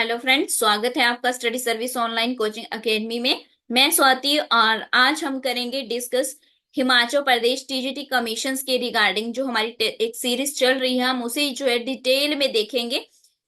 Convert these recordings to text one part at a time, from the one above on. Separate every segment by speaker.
Speaker 1: Hello friends, स्वागत है आपका study service online coaching academy में। मैं स्वाति और आज हम करेंगे discuss Himachal Pradesh TGT commissions के रिगार्डिंग जो हमारी एक सीरीज चल रही है। हम उसे जो है डिटेल में देखेंगे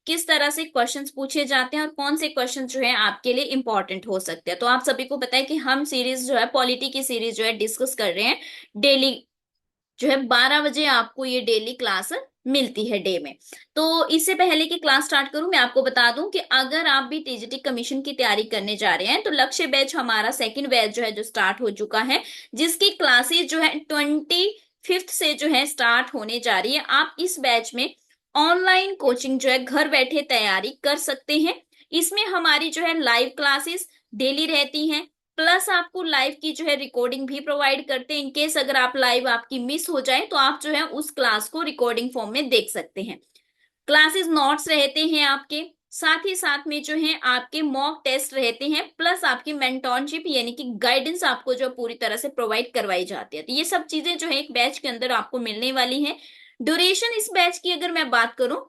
Speaker 1: किस तरह से क्वेश्चंस पूछे जाते हैं और कौन से क्वेश्चन जो है आपके लिए इंपॉर्टेंट हो सकते हैं। तो आप सभी को पता है कि हम सीरीज जो है पॉलिटी की सीरीज जो है डिस्कस कर रहे हैं डेली। जो है 12 बजे आपको ये डेली क्लास मिलती है डे में। तो इससे पहले कि क्लास स्टार्ट करूं, मैं आपको बता दूं कि अगर आप भी टीजीटी कमीशन की तैयारी करने जा रहे हैं तो लक्ष्य बैच हमारा सेकंड बैच जो है जो स्टार्ट हो चुका है, जिसकी क्लासेस जो है 25 से जो है स्टार्ट होने जा रही है। आप इस बैच में ऑनलाइन कोचिंग जो है घर बैठे तैयारी कर सकते हैं। इसमें हमारी जो है लाइव क्लासेस डेली रहती हैं, प्लस आपको लाइव की जो है रिकॉर्डिंग भी प्रोवाइड करते हैं। इनकेस अगर आप लाइव आपकी मिस हो जाए तो आप जो है उस क्लास को रिकॉर्डिंग फॉर्म में देख सकते हैं। क्लासेस नोट्स रहते हैं आपके, साथ ही साथ में जो है आपके मॉक टेस्ट रहते हैं, प्लस आपकी मेंटोरशिप यानी कि गाइडेंस आपको जो पूरी तरह से प्रोवाइड करवाई जाती है। तो ये सब चीजें जो है एक बैच के अंदर आपको मिलने वाली है। ड्यूरेशन इस बैच की अगर मैं बात करूं,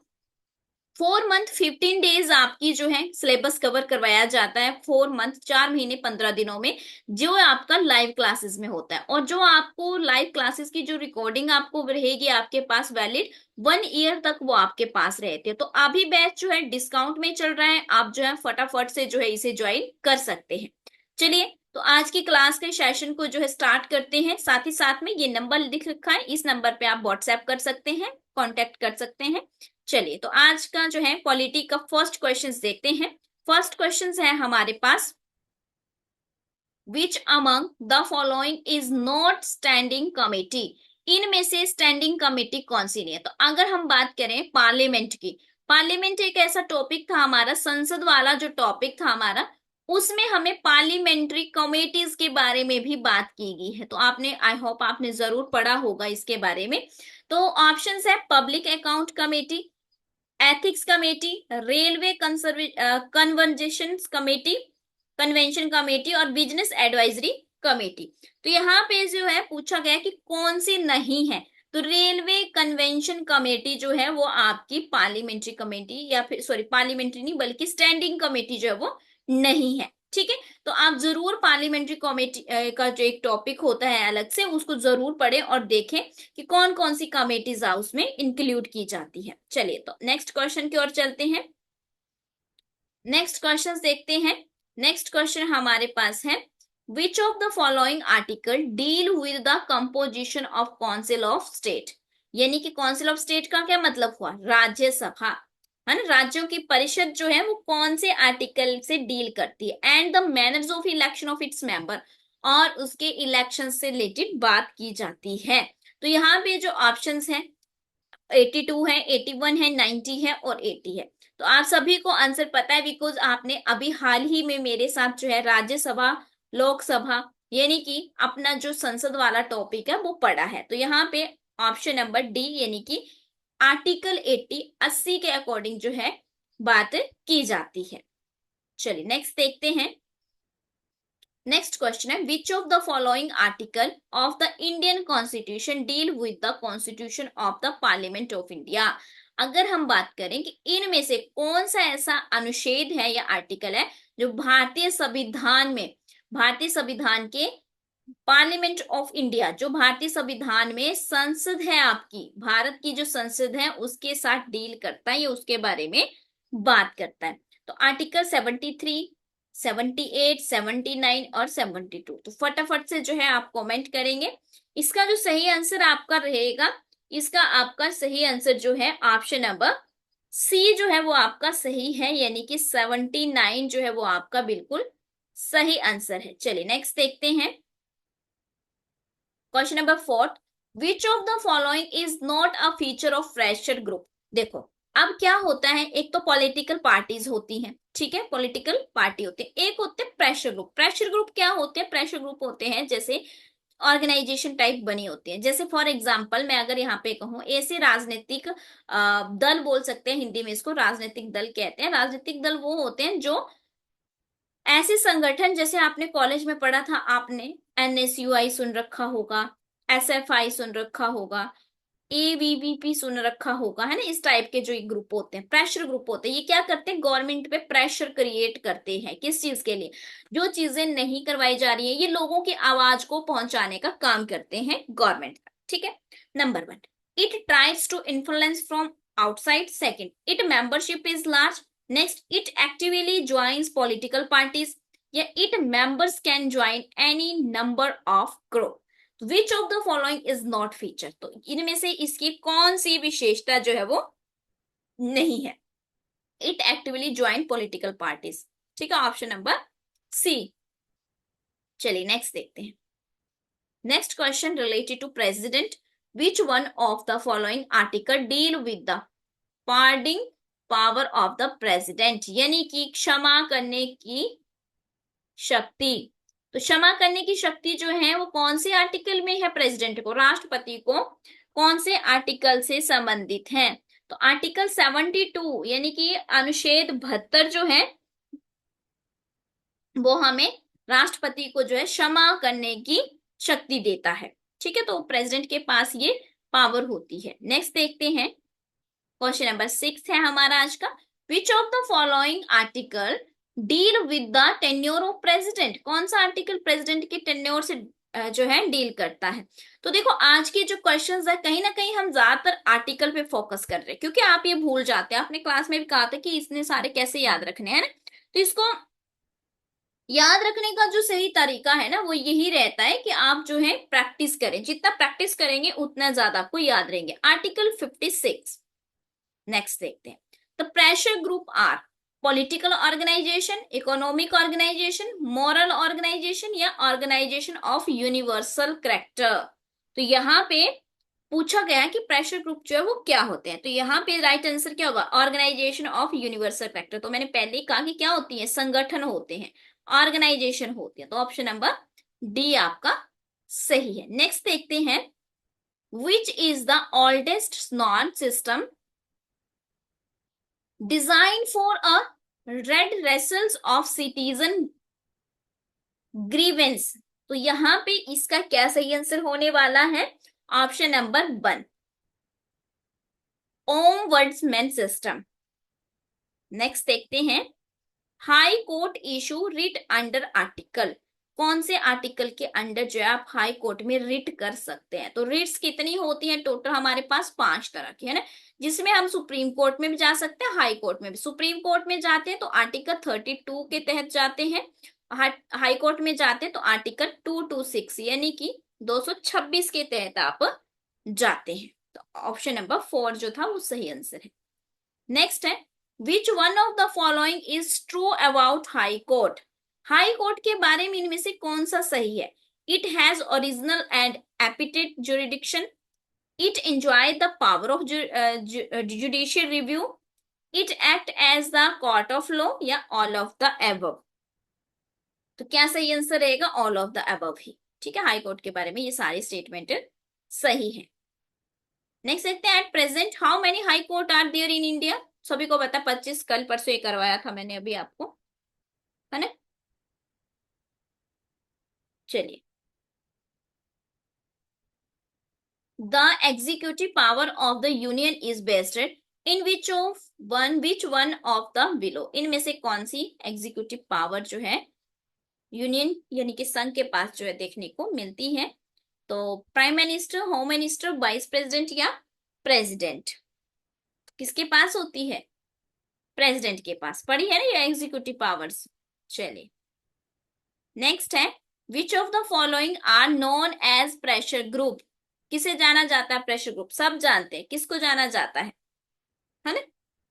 Speaker 1: 4 मंथ 15 डेज आपकी जो है सिलेबस कवर करवाया जाता है। 4 मंथ 4 महीने 15 दिनों में जो आपका लाइव क्लासेस में होता है, और जो आपको लाइव क्लासेस की जो रिकॉर्डिंग आपको रहेगी आपके पास वैलिड 1 ईयर तक वो आपके पास रहती है। तो अभी बैच जो है डिस्काउंट में चल रहा है, आप जो है फटाफट से जो है इसे ज्वाइन कर सकते हैं। चलिए, तो आज की क्लास के सेशन को जो है स्टार्ट करते हैं। साथ ही साथ में ये नंबर लिख रखा है, इस नंबर पे आप व्हाट्सएप कर सकते हैं, कांटेक्ट कर सकते हैं। चलिए, तो आज का जो है पॉलिटी का फर्स्ट क्वेश्चन देखते हैं। फर्स्ट क्वेश्चन है हमारे पास, which among the following is not standing committee. इनमें से स्टैंडिंग कमिटी कौन सी नहीं है। तो अगर हम बात करें पार्लियामेंट की, पार्लियामेंट एक ऐसा टॉपिक था हमारा, संसद वाला जो टॉपिक था हमारा, उसमें हमें पार्लियामेंट्री कमेटीज के बारे में भी बात की गई है। तो आपने, आई होप आपने जरूर पढ़ा होगा इसके बारे में। तो ऑप्शंस है public account committee, ethics committee, railway conversation committee, convention committee और बिजनेस एडवाइजरी कमेटी। तो यहाँ पे जो है पूछा गया कि कौन सी नहीं है। तो रेलवे कन्वेंशन कमेटी जो है वो आपकी पार्लियामेंट्री कमेटी, या फिर सॉरी पार्लियामेंट्री नहीं बल्कि स्टैंडिंग कमेटी जो है वो नहीं है। ठीक है, तो आप जरूर पार्लियामेंट्री कमेटी का जो एक टॉपिक होता है अलग से, उसको जरूर पढ़ें और देखें कि कौन कौन सी कमेटीज उसमें इंक्लूड की जाती है। चलिए, तो नेक्स्ट क्वेश्चन की ओर चलते हैं। नेक्स्ट क्वेश्चन देखते हैं। नेक्स्ट क्वेश्चन हमारे पास है, which of the following article deal with the composition of council of state. यानी कि काउंसिल ऑफ स्टेट का क्या मतलब हुआ, राज्यसभा है ना। राज्यों की परिषद जो है वो कौन से आर्टिकल से डील करती है, and the manners of election of its member, और उसके इलेक्शन से रिलेटेड बात की जाती है। तो यहाँ पे जो ऑप्शंस हैं 82 है, 81 है, 90 है और 80 है। तो आप सभी को आंसर पता है, बिकॉज आपने अभी हाल ही में मेरे साथ जो है राज्यसभा, लोकसभा यानी कि अपना जो संसद वाला टॉपिक है वो पढ़ा है। तो यहाँ पे ऑप्शन नंबर डी यानी कि आर्टिकल 80 के अकॉर्डिंग जो है बात की जाती है। चलिए नेक्स्ट देखते हैं। नेक्स्ट क्वेश्चन है, which of the following article of the Indian constitution deal with the constitution of the parliament of India. अगर हम बात करें कि इनमें से कौन सा ऐसा अनुच्छेद है या आर्टिकल है जो भारतीय संविधान में, भारतीय संविधान के पार्लियामेंट ऑफ इंडिया, जो भारतीय संविधान में संसद है आपकी, भारत की जो संसद है उसके साथ डील करता है या उसके बारे में बात करता है। तो आर्टिकल 73, 78, 79 और 72। तो फटाफट से जो है आप कमेंट करेंगे। इसका जो सही आंसर आपका रहेगा, इसका आपका सही आंसर जो है ऑप्शन नंबर सी जो है वो आपका सही है, यानी कि 79 जो है वो आपका बिल्कुल सही आंसर है। चलिए नेक्स्ट देखते हैं। Question number 4, which of the following is not a feature of fresher group. देखो, अब क्या होता है, एक तो पॉलिटिकल पार्टीज होती हैं, ठीक है, पॉलिटिकल पार्टी होते हैं, एक होते हैं प्रेशर ग्रुप। प्रेशर ग्रुप क्या होते हैं, प्रेशर ग्रुप होते हैं जैसे ऑर्गेनाइजेशन टाइप बनी होती है। जैसे फॉर एग्जांपल मैं अगर यहाँ पे कहूँ, ऐसे राजनीतिक दल बोल सकते हैं, हिंदी में इसको राजनीतिक दल कहते हैं। राजनीतिक दल वो होते हैं जो ऐसे संगठन, जैसे आपने कॉलेज में पढ़ा था, आपने एनएसयूआई सुन रखा होगा, एसएफआई सुन रखा होगा, AVVP सुन रखा होगा, है ना, इस टाइप के जो ग्रुप होते हैं, प्रेशर ग्रुप होते हैं, ये क्या करते हैं, गवर्नमेंट पे प्रेशर क्रिएट करते हैं। किस चीज के लिए, जो चीजें नहीं करवाई जा रही है, ये लोगों की आवाज को पहुंचाने का काम करते हैं गवर्नमेंट का। ठीक है। Number 1, it tries to influence from outside. Second, it membership is large. Next, it actively joins political parties, या it members can join any number of group. Which of the following is not feature, तो इनमें से इसकी कौन सी विशेषता जो है वो नहीं है। It actively join political parties. ठीक है, ऑप्शन नंबर सी। चलिए नेक्स्ट देखते हैं। Next question related to president, which one of the following article deal with the pardoning power of the president, यानी कि क्षमा करने की शक्ति। तो क्षमा करने की शक्ति जो है वो कौन से आर्टिकल में है, प्रेसिडेंट को, राष्ट्रपति को कौन से आर्टिकल से संबंधित है। तो आर्टिकल 72 यानी कि अनुच्छेद 72 जो है वो हमें राष्ट्रपति को जो है क्षमा करने की शक्ति देता है। ठीक है, तो प्रेसिडेंट के पास ये पावर होती है। नेक्स्ट देखते हैं, क्वेश्चन नंबर 6 है हमारा आज का। विच of the following article deal with the tenure of president, कौन सा आर्टिकल प्रेसिडेंट के टेन्योर से जो है डील करता है। तो देखो आज के जो क्वेश्चंस है कहीं ना कहीं हम ज्यादातर आर्टिकल पे फोकस कर रहे हैं, क्योंकि आप ये भूल जाते हैं, आपने क्लास में भी कहा था कि इसने सारे कैसे याद रखने हैं ना। तो इसको याद रखने का जो सही तरीका है ना वो यही रहता है कि आप जो है प्रैक्टिस करें, जितना प्रैक्टिस करेंगे उतना ज्यादा आपको याद रहेंगे। आर्टिकल 56। नेक्स्ट देखते हैं, the pressure group are political organisation, economic organisation, moral organisation, या ऑर्गेनाइजेशन ऑफ यूनिवर्सल कैरेक्टर। तो यहाँ पे पूछा गया कि प्रेशर ग्रुप जो है वो क्या होते हैं, तो यहाँ पे राइट आंसर क्या होगा, ऑर्गेनाइजेशन ऑफ यूनिवर्सल कैरेक्टर। तो मैंने पहले ही कहा कि क्या होती है, संगठन होते हैं, ऑर्गेनाइजेशन होती है। तो ऑप्शन नंबर डी आपका सही है। नेक्स्ट देखते हैं, which is the oldest non system designed for a redressals of citizen grievance। तो यहां पे इसका क्या सही आंसर होने वाला है, option number 1, ombudsman system. Next देखते हैं, high court issue writ under article, कौन से आर्टिकल के अंडर जो है आप हाई कोर्ट में रिट कर सकते हैं। तो रिट्स कितनी होती है, टोटल हमारे पास 5 तरह की है ना, जिसमें हम सुप्रीम कोर्ट में भी जा सकते हैं, हाई कोर्ट में भी। सुप्रीम कोर्ट में जाते हैं तो आर्टिकल 32 के तहत जाते हैं, हाई कोर्ट में जाते हैं तो आर्टिकल 226 यानी कि 226 के तहत आप जाते हैं। तो ऑप्शन नंबर 4 जो था वो सही आंसर है। नेक्स्ट है, which one of the following is true about high court, high court के बारे में इनमें से कौन सा सही है। It has original and appellate jurisdiction, it enjoy the power of judicial review, it act as the court of law, या ऑल ऑफ द एबव। तो क्या सही आंसर रहेगा, ऑल ऑफ द एबव ही। ठीक है, हाई कोर्ट के बारे में ये सारी स्टेटमेंट सही है। नेक्स्ट देखते हैं, at present how many high court are there in India. सभी को पता 25, कल परसों ये करवाया था मैंने अभी आपको, है ना। चलिए, the executive power of the union is based in which one of the below, इनमें से कौन सी एग्जीक्यूटिव पावर जो है यूनियन यानी कि संघ के पास जो है देखने को मिलती है। तो prime minister, home minister, vice president, या प्रेसिडेंट, किसके पास होती है, प्रेसिडेंट के पास। पढ़ी है ना ये एग्जीक्यूटिव पावर्स। चलिए नेक्स्ट है, which of the following are known as pressure group, किसे जाना जाता है प्रेशर ग्रुप, सब जानते हैं, किसको जाना जाता है ना,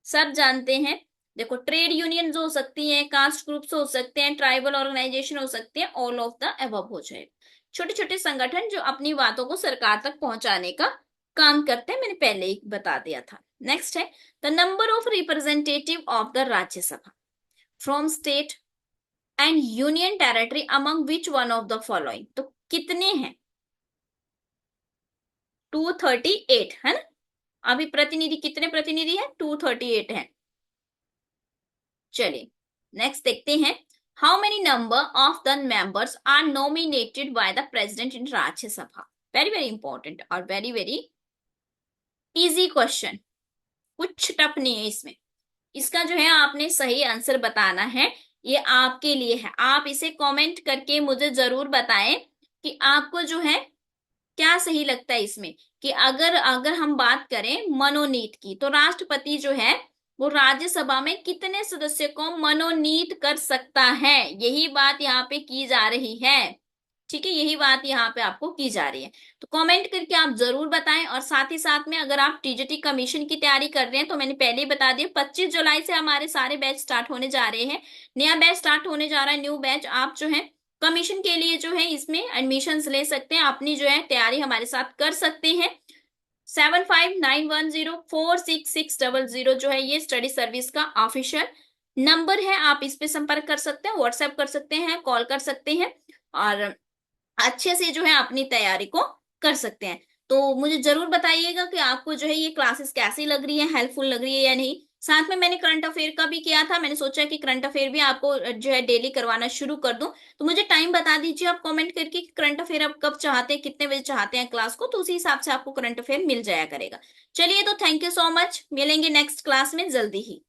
Speaker 1: सब जानते हैं। देखो ट्रेड यूनियन हो सकती हैं, कास्ट ग्रुप्स हो सकते हैं, ट्राइबल ऑर्गेनाइजेशन हो सकते हैं, ऑल ऑफ द अबव हो जाए। छोटे छोटे संगठन जो अपनी बातों को सरकार तक पहुंचाने का काम करते हैं, मैंने पहले ही बता दिया था। नेक्स्ट है, the number of representative of the Rajya Sabha from state and union territory among which one of the following, तो कितने हैं, 238 है ना। अभी प्रतिनिधि कितने प्रतिनिधि हैं, 238 हैं। चलिए नेक्स्ट देखते हैं, how many number of the members are nominated by the president in Rajya Sabha. Very very important और वेरी वेरी इजी क्वेश्चन, कुछ टफ नहीं है इसमें। इसका जो है आपने सही आंसर बताना है, ये आपके लिए है। आप इसे कमेंट करके मुझे जरूर बताएं कि आपको जो है क्या सही लगता है इसमें। कि अगर अगर हम बात करें मनोनीत की, तो राष्ट्रपति जो है वो राज्यसभा में कितने सदस्य को मनोनीत कर सकता है, यही बात यहाँ पे की जा रही है। ठीक है, यही बात यहाँ पे आपको की जा रही है। तो कमेंट करके आप जरूर बताएं। और साथ ही साथ में अगर आप टीजीटी कमीशन की तैयारी कर रहे हैं, तो मैंने पहले ही बता दिया 25 जुलाई से हमारे सारे बैच स्टार्ट होने जा रहे हैं। नया बैच स्टार्ट होने जा रहा है, न्यू बैच। आप जो है कमीशन के लिए जो है इसमें एडमिशन ले सकते हैं, अपनी जो है तैयारी हमारे साथ कर सकते हैं। 7591046600 जो है ये स्टडी सर्विस का ऑफिशियल नंबर है। आप इस पे संपर्क कर सकते हैं, व्हाट्सएप कर सकते हैं, कॉल कर सकते हैं, और अच्छे से जो है अपनी तैयारी को कर सकते हैं। तो मुझे जरूर बताइएगा कि आपको जो है ये क्लासेस कैसी लग रही है, हेल्पफुल लग रही है या नहीं। साथ में मैंने करंट अफेयर का भी किया था, मैंने सोचा कि करंट अफेयर भी आपको जो है डेली करवाना शुरू कर दूं। तो मुझे टाइम बता दीजिए आप कमेंट करके कि करंट अफेयर आप कब चाहते हैं, कितने बजे चाहते हैं क्लास को, तो उसी हिसाब से आपको करंट अफेयर मिल जाया करेगा। चलिए, तो थैंक यू सो मच, मिलेंगे नेक्स्ट क्लास में जल्दी ही।